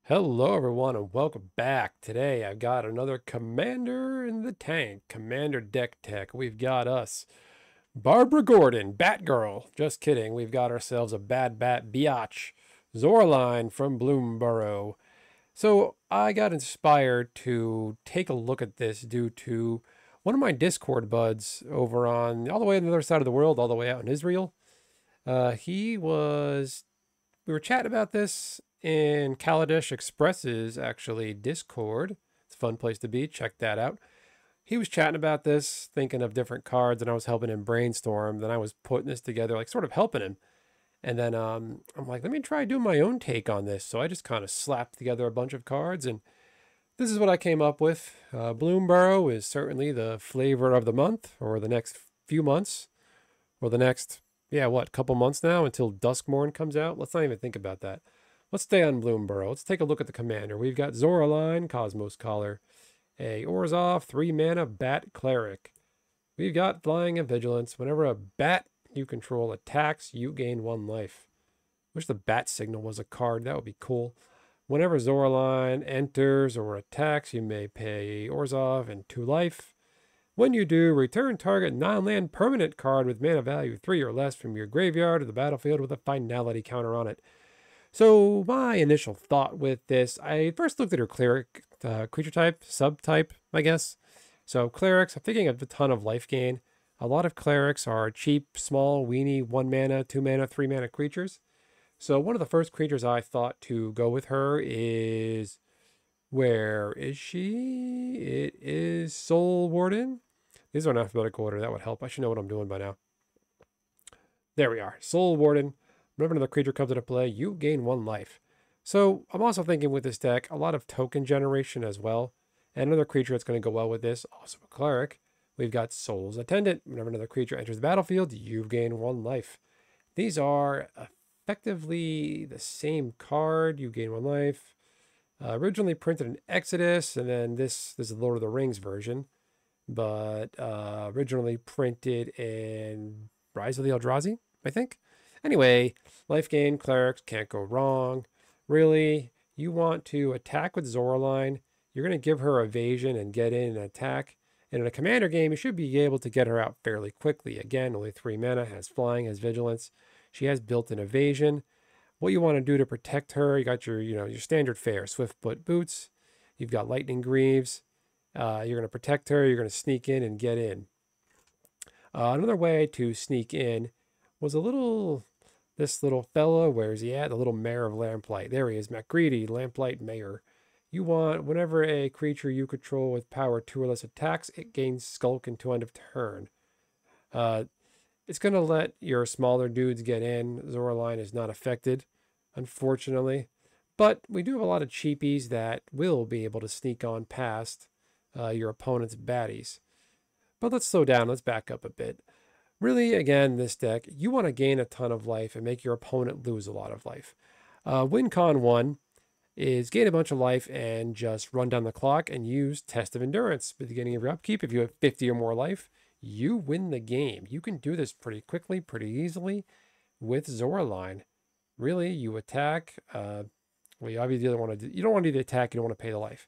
Hello, everyone, and welcome back. Today, I've got another Commander in the Tank, Commander Deck Tech. We've got us, Barbara Gordon, Batgirl. Just kidding. We've got ourselves a Bad Bat Biatch, Zoraline from Bloomburrow. So, I got inspired to take a look at this due to one of my Discord buds over on all the way on the other side of the world, all the way out in Israel. He was We were chatting about this in Kaladesh Express's actually Discord. It's a fun place to be. Check that out. He was chatting about this, thinking of different cards, and I was helping him brainstorm. Then I was putting this together, like sort of helping him. And then I'm like, let me try doing my own take on this. So I just kind of slapped together a bunch of cards, and this is what I came up with. Bloomburrow is certainly the flavor of the month, or the next few months, or the next, yeah, what, couple months now until Duskmorn comes out. Let's not even think about that. Let's stay on Bloomburrow. Let's take a look at the commander. We've got Zoraline, Cosmos Collar, a Orzhov, 3 mana Bat Cleric. We've got Flying and Vigilance. Whenever a bat you control attacks, you gain 1 life. Wish the bat signal was a card. That would be cool. Whenever Zoraline enters or attacks, you may pay Orzhov and 2 life. When you do, return target non-land permanent card with mana value 3 or less from your graveyard to the battlefield with a finality counter on it. So my initial thought with this, I first looked at her cleric creature type, subtype, I guess. So clerics, I'm thinking of a ton of life gain. A lot of clerics are cheap, small, weenie, 1 mana, 2 mana, 3 mana creatures. So one of the first creatures I thought to go with her is, where is she? It is Soul Warden. These are in alphabetical order. That would help. I should know what I'm doing by now. There we are. Soul Warden. Whenever another creature comes into play, you gain 1 life. So I'm also thinking with this deck, a lot of token generation as well. And another creature that's going to go well with this, also a cleric. We've got Soul's Attendant. Whenever another creature enters the battlefield, you gain 1 life. These are effectively the same card. You gain 1 life. Originally printed in Exodus, and then this is the Lord of the Rings version. But originally printed in Rise of the Eldrazi, I think. Anyway, life gain, clerics, can't go wrong. Really, you want to attack with Zoraline. You're going to give her evasion and get in and attack. And in a commander game, you should be able to get her out fairly quickly. Again, only 3 mana, has flying, has vigilance. She has built-in evasion. What you want to do to protect her, you got your standard fare, Swiftfoot Boots. You've got Lightning Greaves. You're going to protect her. You're going to sneak in and get in. Another way to sneak in was this little fella. Where is he at? The little Mayor of Lamplight. There he is, Macready, Lamplight Mayor. You want, whenever a creature you control with power 2 or less attacks, it gains Skulk until end of turn. It's going to let your smaller dudes get in. Zoraline is not affected, unfortunately. But we do have a lot of cheapies that will be able to sneak on past your opponent's baddies. But let's slow down. Let's back up a bit. Really, again, this deck, you want to gain a ton of life and make your opponent lose a lot of life. WinCon 1 is gain a bunch of life and just run down the clock and use Test of Endurance at the beginning of your upkeep. If you have 50 or more life, you win the game. You can do this pretty quickly, pretty easily with Zoraline. Really, you attack. Well, you obviously don't want to do the attack. You don't want to pay the life.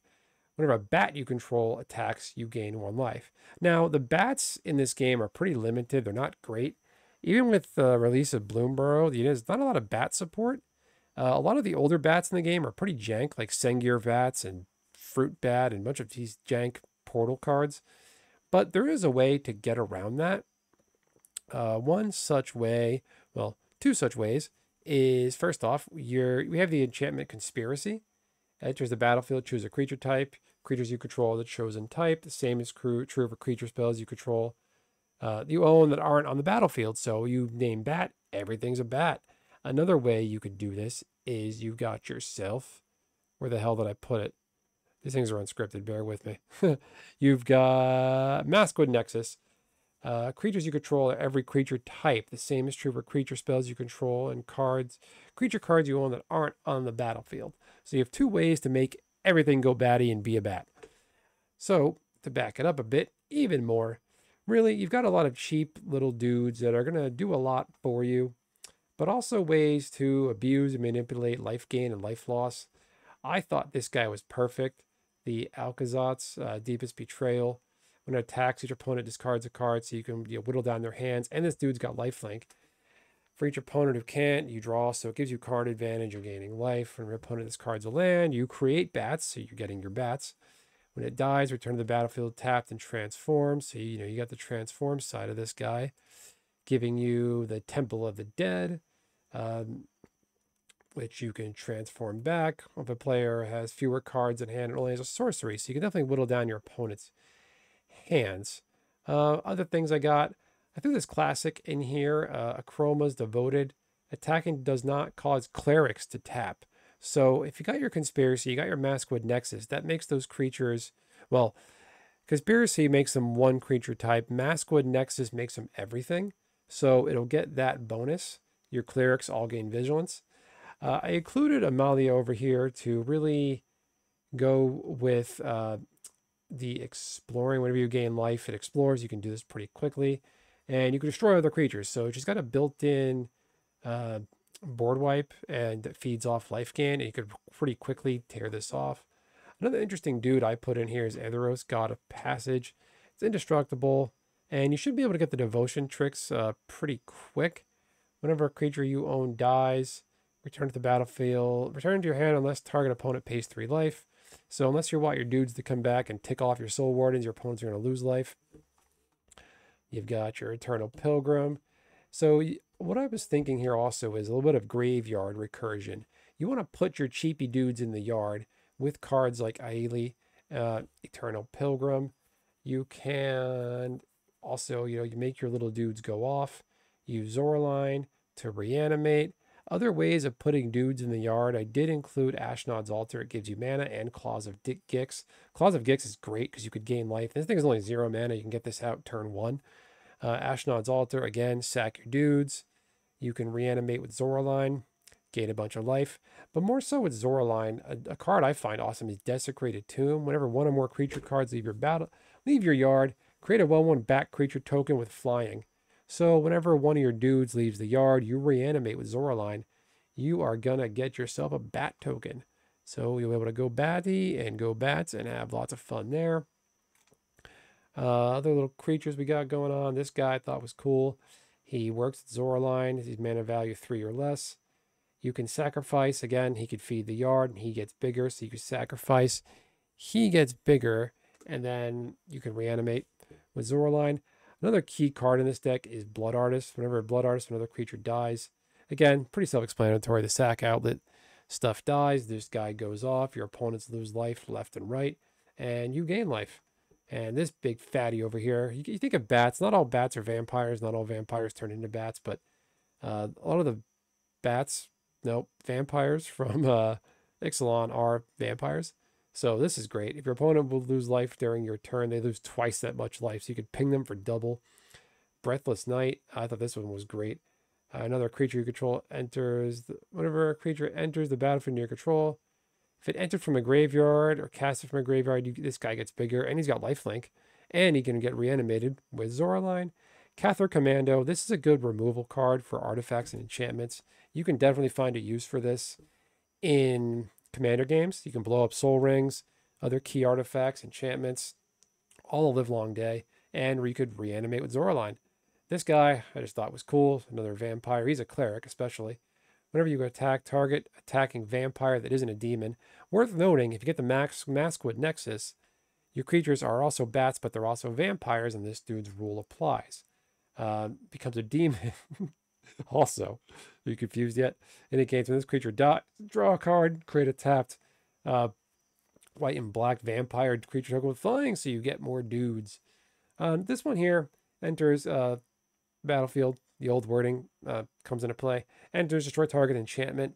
Whenever a bat you control attacks, you gain 1 life. Now, the bats in this game are pretty limited. They're not great. Even with the release of Bloomburrow, there's not a lot of bat support. A lot of the older bats in the game are pretty jank, like Sengir Bats and Fruit Bat and a bunch of these jank portal cards. But there is a way to get around that. One such way, well, 2 such ways, is first off, we have the enchantment Conspiracy. Enters the battlefield, choose a creature type. Creatures you control the chosen type. The same is true for creature spells you control. You own that aren't on the battlefield. So you name bat, everything's a bat. Another way you could do this is you've got yourself. Where the hell did I put it? These things are unscripted, bear with me. You've got Maskwood Nexus. Creatures you control are every creature type. The same is true for creature spells you control and creature cards you own that aren't on the battlefield. So you have 2 ways to make everything go batty and be a bat. So to back it up a bit, even more, really, you've got a lot of cheap little dudes that are going to do a lot for you, but also ways to abuse and manipulate life gain and life loss. I thought this guy was perfect. The Alcazat's Deepest Betrayal. When it attacks, each opponent discards a card, so you can whittle down their hands. And this dude's got lifelink. For each opponent who can't, you draw, so it gives you card advantage. You're gaining life. When your opponent discards a land, you create bats, so you're getting your bats. When it dies, return to the battlefield tapped and transform. So you got the transform side of this guy, giving you the Temple of the Dead, which you can transform back. If a player has fewer cards in hand, it only has a sorcery, so you can definitely whittle down your opponent's hands. Other things I got, I threw this classic in here, Achroma's Devoted. Attacking does not cause clerics to tap. So if you got your Conspiracy, you got your Maskwood Nexus, that makes those creatures, well, Conspiracy makes them one creature type. Maskwood Nexus makes them everything. So it'll get that bonus. Your clerics all gain vigilance. I included Amalia over here to really go with the exploring. Whenever you gain life, it explores. You can do this pretty quickly. And you can destroy other creatures. So she's got a built-in board wipe, and it feeds off life gain. And you could pretty quickly tear this off. Another interesting dude I put in here is Etheros, God of Passage. It's indestructible. And you should be able to get the devotion tricks pretty quick. Whenever a creature you own dies, return to the battlefield. Return to your hand unless target opponent pays 3 life. So unless you want your dudes to come back and tick off your Soul Wardens, your opponents are going to lose life. You've got your Eternal Pilgrim. So what I was thinking here also is a little bit of graveyard recursion. You want to put your cheapy dudes in the yard with cards like Aili, Eternal Pilgrim. You can also, you make your little dudes go off. Use Zoraline to reanimate. Other ways of putting dudes in the yard, I did include Ashnod's Altar. It gives you mana, and Claws of Gix. Claws of Gix is great because you could gain life. This thing is only 0 mana. You can get this out turn 1. Ashnod's Altar, again, sack your dudes. You can reanimate with Zoraline, gain a bunch of life. But more so with Zoraline, a card I find awesome is Desecrated Tomb. Whenever one or more creature cards leave your yard, create a 1/1 back creature token with flying. So whenever one of your dudes leaves the yard, you reanimate with Zoraline, you are going to get yourself a bat token. So you'll be able to go batty and go bats and have lots of fun there. Other little creatures we got going on. This guy I thought was cool. He works with Zoraline. He's mana value 3 or less. You can sacrifice. Again, he could feed the yard and he gets bigger. So you can sacrifice. He gets bigger. And then you can reanimate with Zoraline. Another key card in this deck is Blood Artist. Whenever a Blood Artist, another creature dies. Again, pretty self-explanatory. The sack outlet stuff dies. This guy goes off. Your opponents lose life left and right. And you gain life. And this big fatty over here, you think of bats. Not all bats are vampires. Not all vampires turn into bats. But a lot of the bats, no, vampires from Ixalan are vampires. So this is great. If your opponent will lose life during your turn, they lose twice that much life. So you could ping them for double. Breathless Night. I thought this one was great. Another creature you control enters. Whenever a creature enters the battlefield under your control, if it entered from a graveyard or cast it from a graveyard, this guy gets bigger. And he's got lifelink. And he can get reanimated with Zoraline. Cathar Commando. This is a good removal card for artifacts and enchantments. You can definitely find a use for this in Commander games. You can blow up soul rings, other key artifacts, enchantments, all a live-long day, and you could reanimate with Zoraline. This guy I just thought was cool. Another vampire. He's a cleric, especially. Whenever you attack target attacking vampire that isn't a demon. Worth noting, if you get the Maskwood Nexus, your creatures are also bats, but they're also vampires, and this dude's rule applies. Becomes a demon. Also, are you confused yet? Indicates when this creature dies, draw a card, create a tapped white and black vampire creature token with flying, so you get more dudes. This one here enters battlefield. The old wording comes into play. Enters, destroy target enchantment.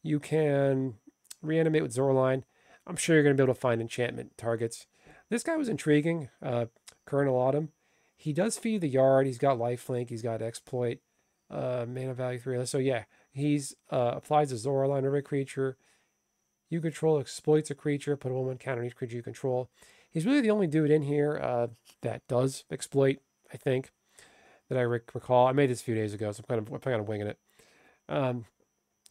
You can reanimate with Zoraline. I'm sure you're going to be able to find enchantment targets. This guy was intriguing. Colonel Autumn. He does feed the yard. He's got lifelink. He's got exploit. Mana value 3. So yeah, he's applies a Zoraline every creature you control exploits a creature, put a 1/1 counter on each creature you control. He's really the only dude in here that does exploit, I think, that I recall. I made this a few days ago, so I'm kind of winging it.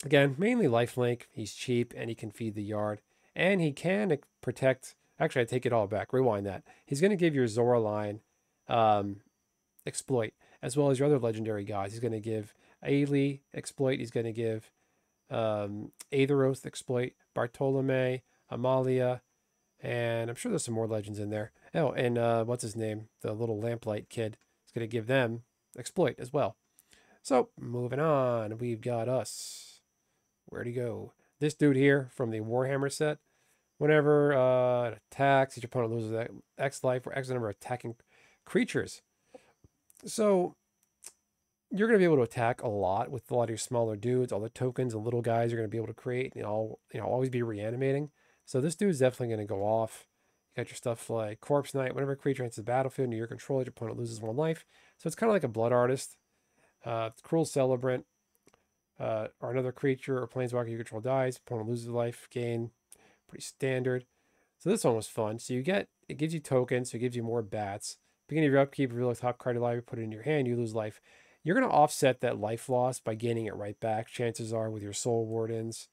Again, mainly lifelink. He's cheap and he can feed the yard. And he can protect. Actually, I take it all back. Rewind that. He's going to give your Zoraline um, exploit, as well as your other legendary gods. He's going to give Ailey exploit. He's going to give Aetheros exploit, Bartolome, Amalia, and I'm sure there's some more legends in there. Oh, and what's his name? The little lamplight kid. He's going to give them exploit as well. So, moving on, we've got us. Where'd he go? This dude here from the Warhammer set. Whenever it attacks, each opponent loses X life or X number of attacking creatures. So, you're going to be able to attack a lot with a lot of your smaller dudes. All the tokens and little guys you're going to be able to create. Always be reanimating. So this dude's definitely going to go off. You got your stuff like Corpse Knight. Whenever a creature enters the battlefield under your control, your opponent loses 1 life. So it's kind of like a Blood Artist. Cruel Celebrant. Or another creature or planeswalker you control dies. Opponent loses life. Gain. Pretty standard. So this one was fun. So it gives you tokens. So it gives you more bats. Beginning of your upkeep, reveal a top card of life, put it in your hand, you lose life. You're going to offset that life loss by gaining it right back. Chances are with your Soul Wardens,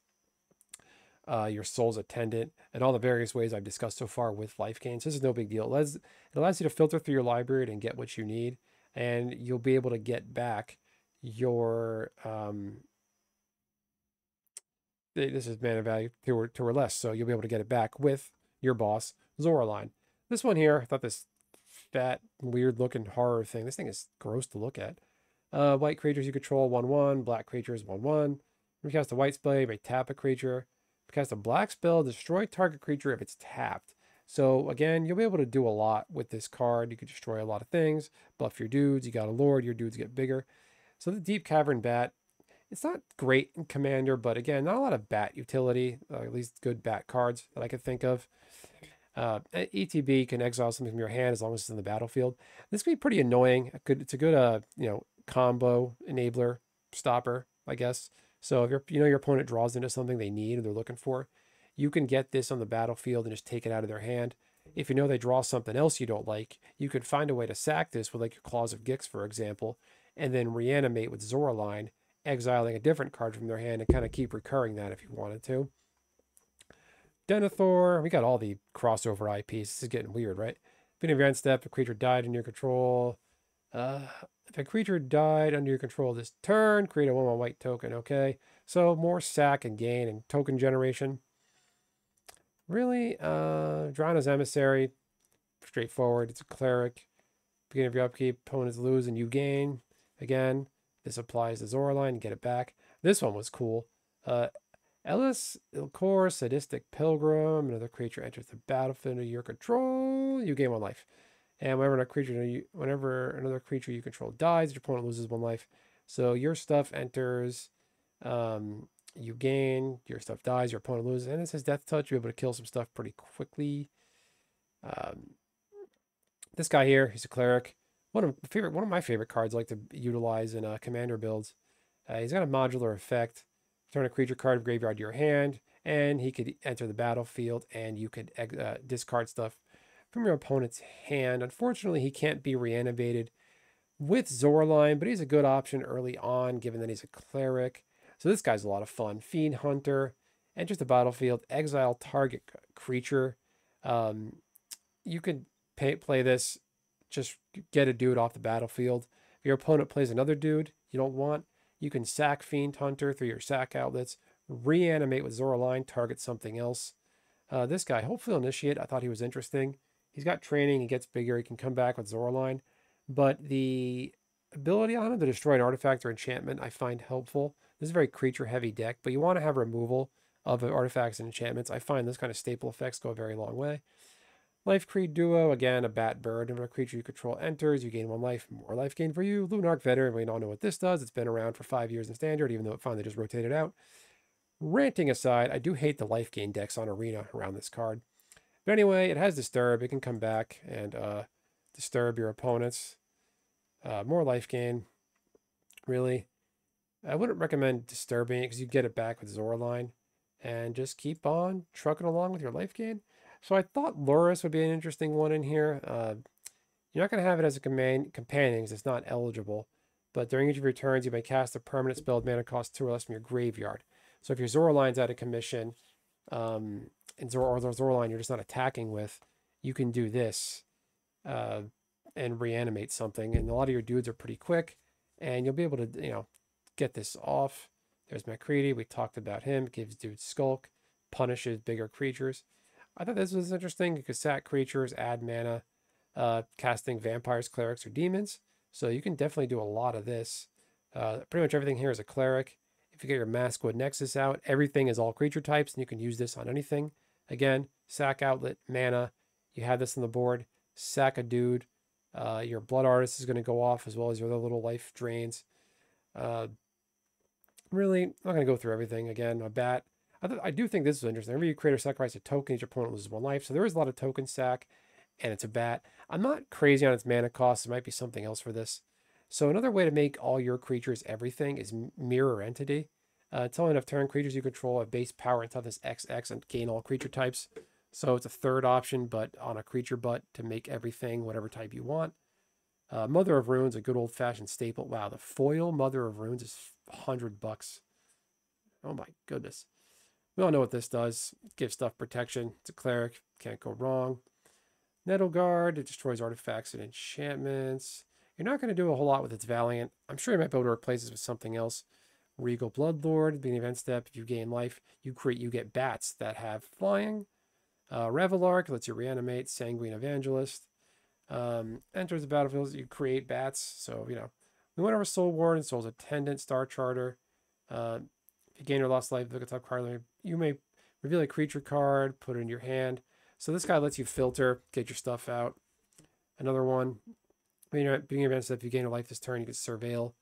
your Soul's Attendant, and all the various ways I've discussed so far with life gains. This is no big deal. It allows you to filter through your library and get what you need, and you'll be able to get back your this is mana value 2 or less, so you'll be able to get it back with your boss Zoraline. This one here, I thought this fat, weird looking horror thing. This thing is gross to look at. White creatures you control 1/1. Black creatures 1/1. If you cast a white spell, you may tap a creature. If you cast a black spell, destroy target creature if it's tapped. So again, you'll be able to do a lot with this card. You could destroy a lot of things. Buff your dudes. You got a lord. Your dudes get bigger. So the Deep Cavern Bat, it's not great in Commander, but again, not a lot of bat utility. At least good bat cards that I could think of. ETB can exile something from your hand as long as it's in the battlefield. This can be pretty annoying. It's a good combo enabler stopper, I guess. So if your opponent draws into something they need or they're looking for, you can get this on the battlefield and just take it out of their hand. If you know they draw something else you don't like, you could find a way to sack this with like your Claws of Gix, for example, and then reanimate with Zoraline, exiling a different card from their hand and kind of keep recurring that if you wanted to. Denethor, we got all the crossover IPs. This is getting weird, right? Beginning of your end step, a creature died in your control. If a creature died under your control this turn, create a 1/1 white token. Okay, so more sack and gain and token generation. Really, Drana's Emissary, straightforward. It's a cleric. Beginning of your upkeep, opponents lose and you gain. Again, this applies to Zoraline. Get it back. This one was cool. Ellis Ilcor, Sadistic Pilgrim. Another creature enters the battlefield under your control. You gain 1 life. And whenever another creature you control dies, your opponent loses 1 life. So your stuff enters, you gain, your stuff dies, your opponent loses. And it says Death Touch. You're able to kill some stuff pretty quickly. This guy here, he's a cleric. One of my favorite cards I like to utilize in commander builds. He's got a modular effect. Turn a creature card of graveyard to your hand, and he could enter the battlefield, and you could discard stuff from your opponent's hand. Unfortunately, he can't be reanimated with Zoraline, but he's a good option early on, given that he's a cleric. So this guy's a lot of fun. Fiend Hunter, enters the battlefield, exile target creature. You could play this, just get a dude off the battlefield. If your opponent plays another dude you don't want, you can sack Fiend Hunter through your sack outlets, reanimate with Zoraline, target something else. This guy, Hopeful Initiate, I thought he was interesting. He's got training, he gets bigger, he can come back with Zoraline. But the ability on him to destroy an artifact or enchantment I find helpful. This is a very creature-heavy deck, but you want to have removal of artifacts and enchantments. I find this kind of staple effects go a very long way. Life Creed Duo, again, a bat bird. Whenever a creature you control enters, you gain 1 life, more life gain for you. Lunarch Veteran, we all know what this does. It's been around for 5 years in Standard, even though it finally just rotated out. Ranting aside, I do hate the life gain decks on Arena around this card. But anyway, it has Disturb. It can come back and disturb your opponents. More life gain, really. I wouldn't recommend disturbing it because you get it back with Zoraline. And just keep on trucking along with your life gain. So I thought Lurrus would be an interesting one in here. You're not going to have it as a companion because it's not eligible. But during each of your turns, you may cast a permanent spell with mana cost 2 or less from your graveyard. So if your Zoraline's out of commission, and Zoraline you're just not attacking with, you can do this uh, and reanimate something. And a lot of your dudes are pretty quick, and you'll be able to, get this off. There's McCready. We talked about him. Gives dudes skulk, punishes bigger creatures. I thought this was interesting. You could sack creatures, add mana, casting vampires, clerics, or demons. So you can definitely do a lot of this. Pretty much everything here is a cleric. If you get your Maskwood Nexus out, everything is all creature types, and you can use this on anything. Again, sack outlet, mana. You have this on the board. Sack a dude. Your Blood Artist is going to go off, as well as your other little life drains. Really, I'm not going to go through everything. Again, a bat. I do think this is interesting. Whenever you create or sacrifice a token, your opponent loses 1 life. So there is a lot of token sack, and it's a bat. I'm not crazy on its mana cost. There might be something else for this. So another way to make all your creatures everything is Mirror Entity. Until enough turn, creatures you control have base power and toughness XX and gain all creature types. So it's a third option, but on a creature butt to make everything whatever type you want. Mother of Runes, a good old-fashioned staple. Wow, the foil Mother of Runes is $100. Oh my goodness. We all know what this does. Gives stuff protection. It's a cleric. Can't go wrong. Nettle Guard. It destroys artifacts and enchantments. You're not going to do a whole lot with its Valiant. I'm sure you might be able to replace this with something else. Regal Bloodlord. Being event step. If you gain life, you get bats that have flying. Revelark lets you reanimate. Sanguine Evangelist. Enters the battlefield. You create bats. So, we went over Soul Ward, Soul's Attendant, Star Charter. If you gain or lost life, look at top card. You may reveal a creature card, put it in your hand. So this guy lets you filter, get your stuff out. Another one, being events, if you gain a life this turn, you can surveil,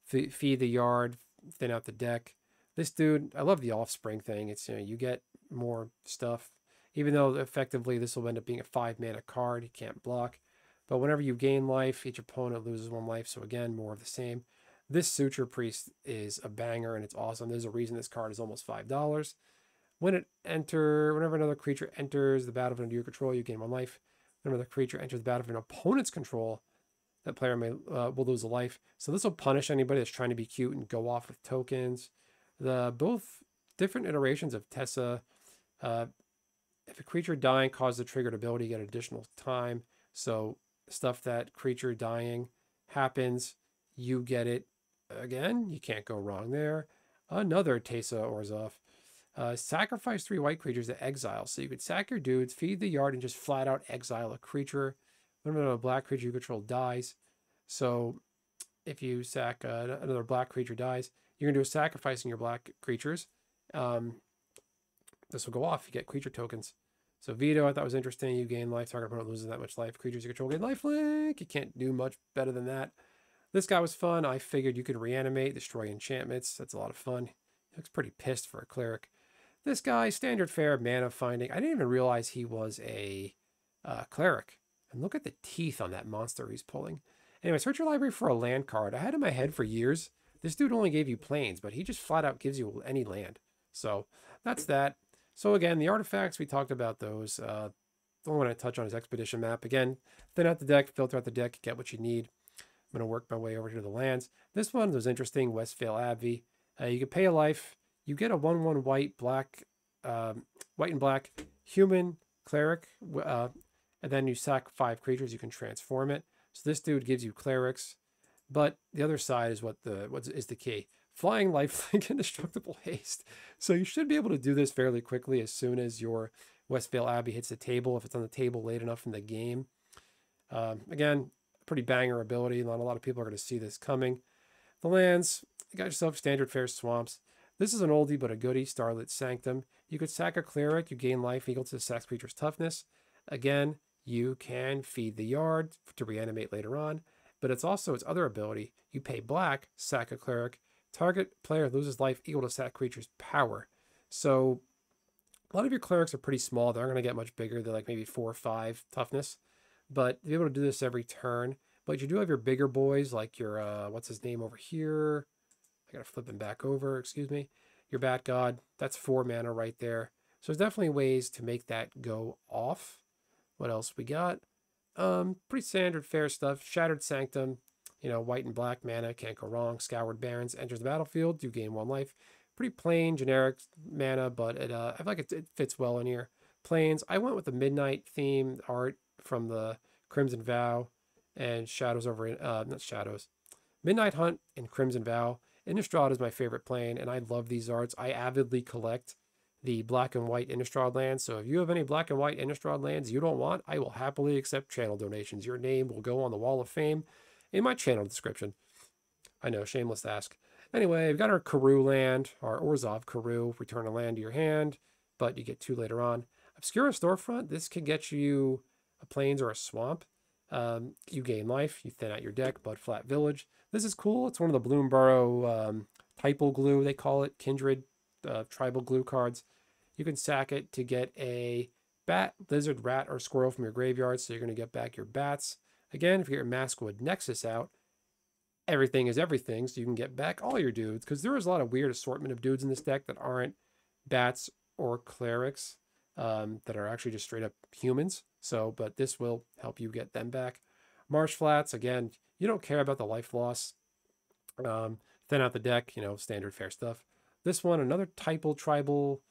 feed the yard, thin out the deck. This dude, I love the Offspring thing. It's, you get more stuff. Even though effectively this will end up being a 5-mana card, you can't block. But whenever you gain life, each opponent loses 1 life. So again, more of the same. This Suture Priest is a banger, and it's awesome. There's a reason this card is almost $5. Whenever another creature enters the battlefield under your control, you gain 1 life. Whenever the creature enters the battlefield under opponent's control, that player will lose a life. So this will punish anybody that's trying to be cute and go off with tokens. Both different iterations of Tessa. If a creature dying causes a triggered ability, you get additional time. So stuff that creature dying happens, you get it again. You can't go wrong there. Another Tessa Orzhov. Sacrifice 3 white creatures to exile. So you could sack your dudes, feed the yard, and just flat out exile a creature. Whenever a black creature you control dies. So if you sack another black creature dies, you're going to do a sacrificing your black creatures. This will go off. You get creature tokens. So Veto, I thought was interesting. You gain life. Target opponent loses that much life. Creatures you control gain lifelink. You can't do much better than that. This guy was fun. I figured you could reanimate, destroy enchantments. That's a lot of fun. He looks pretty pissed for a cleric. This guy, standard fare, mana finding. I didn't even realize he was a cleric. And look at the teeth on that monster he's pulling. Anyway, search your library for a land card. I had in my head for years, this dude only gave you plains, but he just flat out gives you any land. So that's that. So again, the artifacts, we talked about those. The only one I touch on is Expedition Map. Again, thin out the deck, filter out the deck, get what you need. I'm going to work my way over to the lands. This one was interesting, Westvale Abbey. You can pay a life. You get a 1/1 white, black, white and black human cleric. And then you sack 5 creatures, you can transform it. So this dude gives you clerics. But the other side is what is the key. Flying lifelink, indestructible haste. So you should be able to do this fairly quickly as soon as your Westvale Abbey hits the table, if it's on the table late enough in the game. Again, pretty banger ability. Not a lot of people are going to see this coming. The lands, you got yourself standard fare swamps. This is an oldie but a goodie, Starlit Sanctum. You could sack a cleric, you gain life equal to the sack creature's toughness. Again, you can feed the yard to reanimate later on, but it's also its other ability. You pay black, sack a cleric, target player loses life equal to sack creature's power. So a lot of your clerics are pretty small. They're not going to get much bigger. They're like maybe 4 or 5 toughness. But you'll be able to do this every turn. But you do have your bigger boys, like your, what's his name over here? I got to flip him back over, excuse me. Your Bat God, that's 4 mana right there. So there's definitely ways to make that go off. What else we got? Pretty standard fare stuff. Shattered Sanctum, white and black mana, can't go wrong. Scoured Barrens enters the battlefield, you gain 1 life. Pretty plain, generic mana, but I feel like it fits well in here. planes. I went with the midnight theme art from the Crimson Vow and Shadows over not Shadows, Midnight Hunt and Crimson Vow. Innistrad is my favorite plane, and I love these arts. I avidly collect the black and white Innistrad lands. So if you have any black and white Innistrad lands you don't want, I will happily accept channel donations. Your name will go on the wall of fame in my channel description. I know, shameless ask. Anyway, we've got our Karoo land, our Orzhov Karoo. Return a land to your hand, but you get 2 later on. Obscura Storefront, this can get you a plains or a swamp. You gain life, you thin out your deck, Bud Flat Village. This is cool. It's one of the Bloomburrow typal glue, they call it, kindred tribal glue cards. You can sack it to get a bat, lizard, rat, or squirrel from your graveyard, so you're going to get back your bats. Again, if you get your Maskwood Nexus out, everything is everything, so you can get back all your dudes, because there is a lot of weird assortment of dudes in this deck that aren't bats or clerics, that are actually just straight up humans. So, but this will help you get them back. Marsh Flats, again, you don't care about the life loss. Thin out the deck, standard fair stuff. This one, another typal tribal,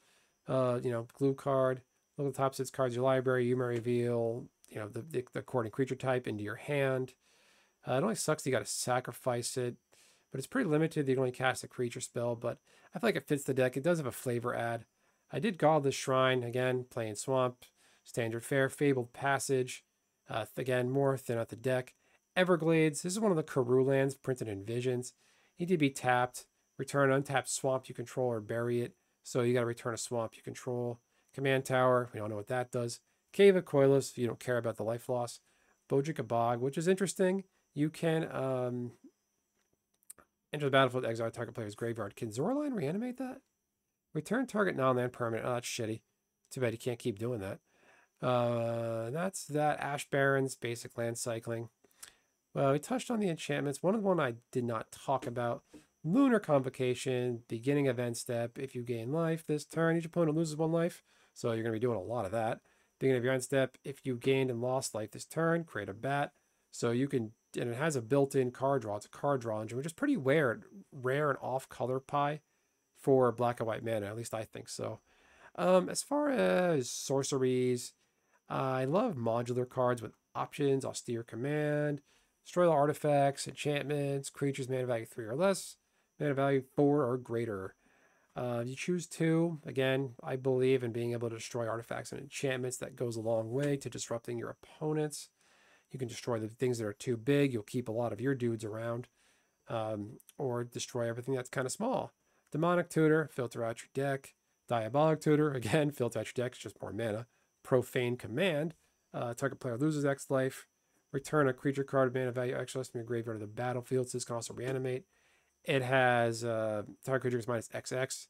glue card. Look at the top 6 cards of your library. You may reveal, the according creature type into your hand. It only sucks you got to sacrifice it, but it's pretty limited. You can only cast a creature spell, but I feel like it fits the deck. It does have a flavor add. I did Godless Shrine, again, playing Swamp, Standard Fare, Fabled Passage, again, more thin out the deck. Everglades, this is one of the Karoo lands printed in Visions. Need to be tapped, return an untapped swamp you control or bury it. So you got to return a swamp you control. Command Tower, we don't know what that does. Cave of Coilus, if you don't care about the life loss. Bojika Bog, which is interesting. You can enter the battlefield, exile target player's graveyard. Can Zoraline reanimate that? Return target non-land permanent. Oh, that's shitty. Too bad you can't keep doing that. That's that. Ash Barrens, basic land cycling. Well, we touched on the enchantments. One I did not talk about. Lunar Convocation, beginning of end step. If you gain life this turn, each opponent loses 1 life. So you're going to be doing a lot of that. Beginning of your end step, if you gained and lost life this turn, create a bat. So you can, and it has a built-in card draw. It's a card draw engine, which is pretty rare and off-color pie for black and white mana. At least I think so. As far as sorceries, I love modular cards with options, Austere Command, destroy all artifacts, enchantments, creatures mana value 3 or less, mana value 4 or greater. You choose 2. Again, I believe in being able to destroy artifacts and enchantments. That goes a long way to disrupting your opponents. You can destroy the things that are too big. You'll keep a lot of your dudes around, or destroy everything that's kind of small. Demonic Tutor, filter out your deck. Diabolic Tutor, again, filter out your deck, it's just more mana. Profane Command, target player loses X life. Return a creature card of mana value X less from your graveyard to the battlefield. So this can also reanimate. It has target creatures minus XX.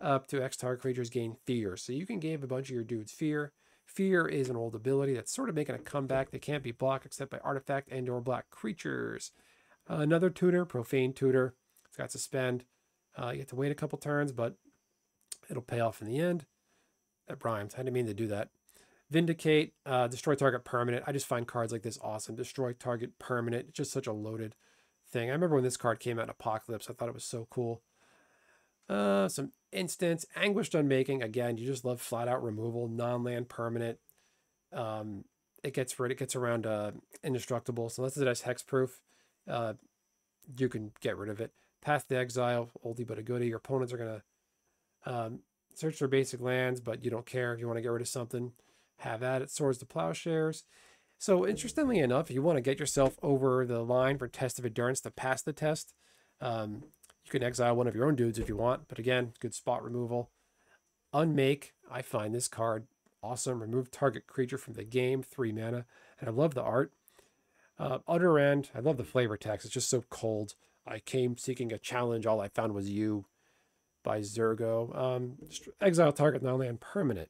Up to X target creatures gain fear. So you can give a bunch of your dudes fear. Fear is an old ability that's sort of making a comeback. They can't be blocked except by artifact and or black creatures. Another tutor, Profane Tutor. It's got Suspend. You have to wait a couple turns, but it'll pay off in the end. That rhymes. I didn't mean to do that. Vindicate, destroy target permanent. I just find cards like this awesome. Destroy target permanent. It's just such a loaded thing. I remember when this card came out in Apocalypse. I thought it was so cool. Some instants. Anguished Unmaking. Again, you just love flat out removal. Non-land permanent. It gets around indestructible. So unless it has hexproof, you can get rid of it. Path to Exile, oldie but a goodie. Your opponents are gonna search for basic lands, but you don't care if you want to get rid of something. Have at it. Swords to Plowshares. So interestingly enough, if you want to get yourself over the line for Test of Endurance to pass the test, you can exile one of your own dudes if you want. But again, good spot removal. Unmake. I find this card awesome. Remove target creature from the game. 3 mana. And I love the art. Utter End. I love the flavor text. It's just so cold. I came seeking a challenge. All I found was you. By Zergo. Exile target non-land permanent.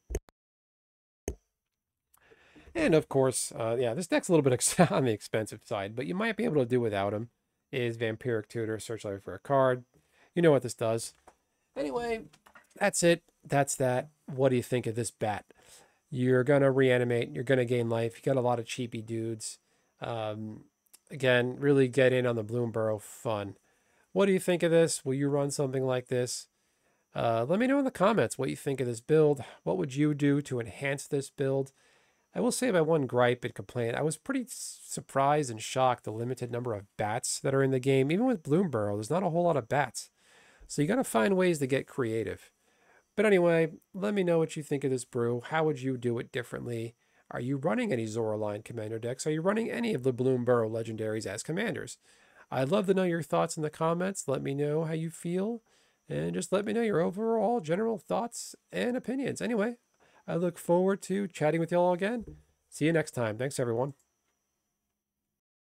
And of course, yeah, this deck's a little bit on the expensive side, but you might be able to do without him. Is Vampiric Tutor, search library for a card. You know what this does. Anyway, that's it. That's that. What do you think of this bat? You're going to reanimate. You're going to gain life. You got a lot of cheapy dudes. Again, really get in on the Bloomburrow fun. What do you think of this? Will you run something like this? Let me know in the comments what you think of this build. What would you do to enhance this build? I will say my one gripe and complaint, I was pretty surprised and shocked the limited number of bats that are in the game. Even with Bloomburrow, there's not a whole lot of bats. So you got to find ways to get creative. But anyway, let me know what you think of this brew. How would you do it differently? Are you running any Zoraline commander decks? Are you running any of the Bloomburrow legendaries as commanders? I'd love to know your thoughts in the comments. Let me know how you feel. And just let me know your overall general thoughts and opinions. Anyway, I look forward to chatting with y'all again. See you next time. Thanks, everyone.